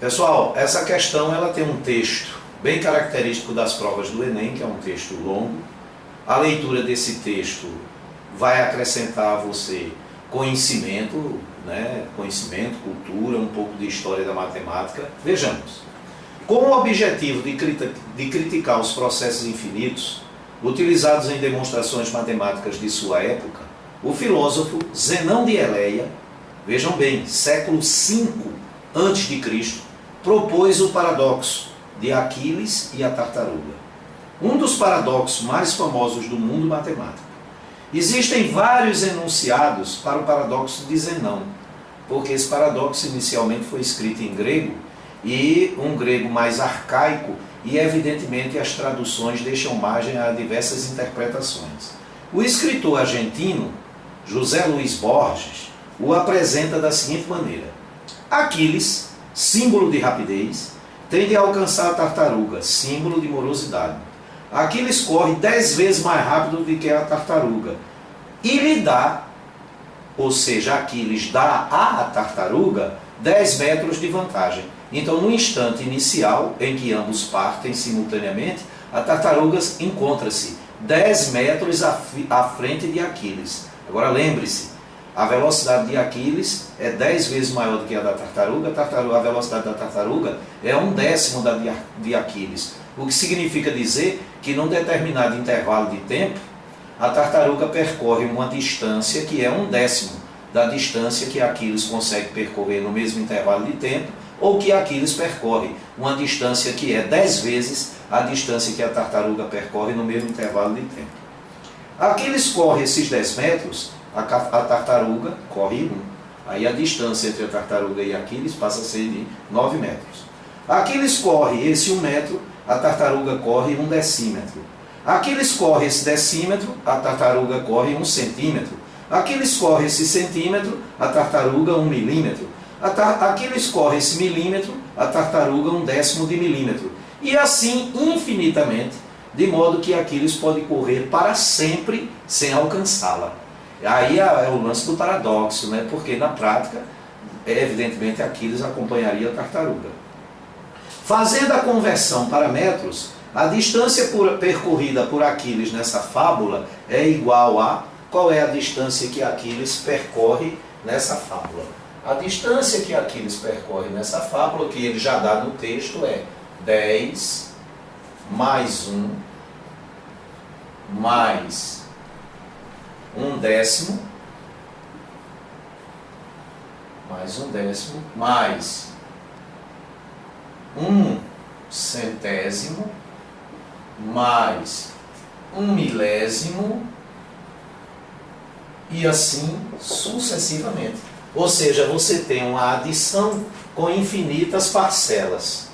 Pessoal, essa questão ela tem um texto bem característico das provas do Enem, que é um texto longo. A leitura desse texto vai acrescentar a você conhecimento, conhecimento, cultura, um pouco de história da matemática. Vejamos. Com o objetivo de criticar os processos infinitos, utilizados em demonstrações matemáticas de sua época, o filósofo Zenão de Eleia, vejam bem, século V a.C., propôs o paradoxo de Aquiles e a tartaruga. Um dos paradoxos mais famosos do mundo matemático. Existem vários enunciados para o paradoxo de Zenão, porque esse paradoxo inicialmente foi escrito em grego, e um grego mais arcaico, e evidentemente as traduções deixam margem a diversas interpretações. O escritor argentino, José Luiz Borges, o apresenta da seguinte maneira: Aquiles, símbolo de rapidez, tem de alcançar a tartaruga, símbolo de morosidade. Aquiles corre 10 vezes mais rápido do que a tartaruga e lhe dá, ou seja, Aquiles dá à tartaruga 10 metros de vantagem. Então, no instante inicial, em que ambos partem simultaneamente, a tartaruga encontra-se 10 metros à frente de Aquiles. Agora lembre-se, a velocidade de Aquiles é 10 vezes maior do que a da tartaruga. A velocidade da tartaruga é 1/10 da de Aquiles. O que significa dizer que num determinado intervalo de tempo, a tartaruga percorre uma distância que é 1/10 da distância que Aquiles consegue percorrer no mesmo intervalo de tempo, ou que Aquiles percorre uma distância que é 10 vezes a distância que a tartaruga percorre no mesmo intervalo de tempo. Aquiles corre esses 10 metros, a tartaruga corre 1. Aí a distância entre a tartaruga e Aquiles passa a ser de 9 metros. Aquiles corre esse 1 metro, a tartaruga corre 1 decímetro. Aquiles corre esse decímetro, a tartaruga corre 1 centímetro. Aquiles corre esse centímetro, a tartaruga 1 milímetro. Aquiles corre esse milímetro, a tartaruga 1/10 de milímetro. E assim infinitamente, de modo que Aquiles pode correr para sempre sem alcançá-la. Aí é o lance do paradoxo, porque na prática, evidentemente, Aquiles acompanharia a tartaruga. Fazendo a conversão para metros, a distância percorrida por Aquiles nessa fábula é igual a... Qual é a distância que Aquiles percorre nessa fábula? A distância que Aquiles percorre nessa fábula, que ele já dá no texto, é 10 mais 1 mais 1/10 mais 1/10 mais 1 centésimo mais 1 milésimo e assim sucessivamente. Ou seja, você tem uma adição com infinitas parcelas.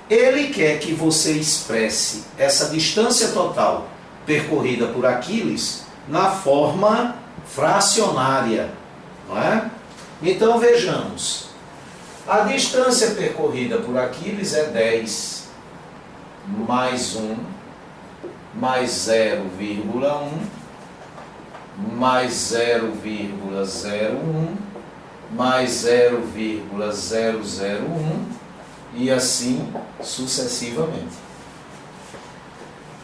Ele quer que você expresse essa distância total percorrida por Aquiles na forma fracionária, não é? Então vejamos. A distância percorrida por Aquiles é 10 mais 1 mais 0,1 mais 0,01 mais 0,001 e assim sucessivamente.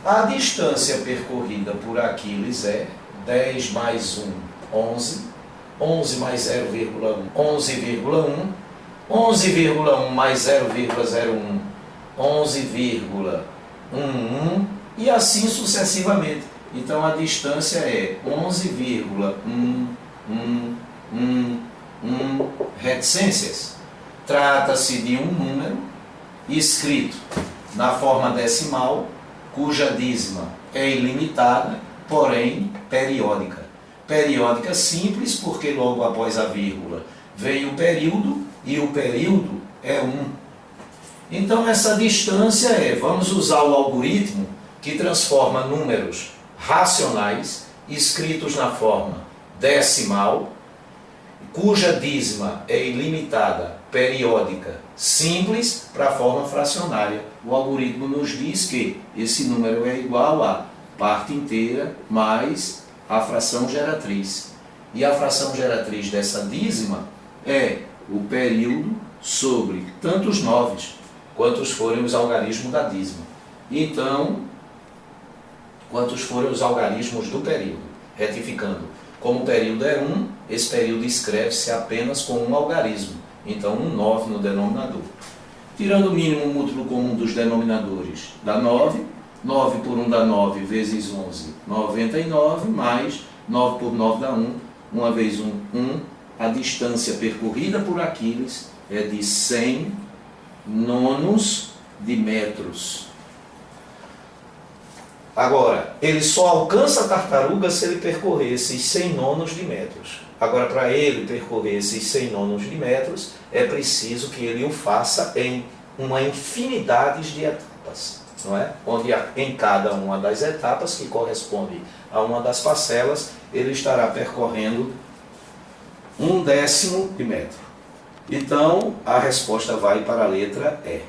A distância percorrida por Aquiles é 10 mais 1, 11, 11 mais 0,1, 11,1, 11,1 mais 0,01, 11,11 e assim sucessivamente. Então a distância é 11,111 reticências. Trata-se de um número escrito na forma decimal, cuja dízima é ilimitada, porém periódica. Periódica simples, porque logo após a vírgula vem o período, e o período é 1. Então essa distância vamos usar o algoritmo que transforma números racionais, escritos na forma decimal, cuja dízima é ilimitada, periódica, simples, para a forma fracionária. O algoritmo nos diz que esse número é igual a parte inteira mais a fração geratriz. E a fração geratriz dessa dízima é o período sobre tanto os 9 quantos forem os algarismos da dízima. Então, quantos forem os algarismos do período. Retificando, como o período é 1, esse período escreve-se apenas com um algarismo. Então, 9 no denominador. Tirando o mínimo múltiplo comum dos denominadores, dá 9. 9 por 1 dá 9, vezes 11, 99, mais 9 por 9 dá 1. 1 vezes 1, 1. A distância percorrida por Aquiles é de 100 nonos de metros. Agora, ele só alcança a tartaruga se ele percorrer esses 100 nonos de metros. Agora, para ele percorrer esses 100 nonos de metros, é preciso que ele o faça em uma infinidade de etapas, não é? Onde em cada uma das etapas, que corresponde a uma das parcelas, ele estará percorrendo 1/10 de metro. Então, a resposta vai para a letra E.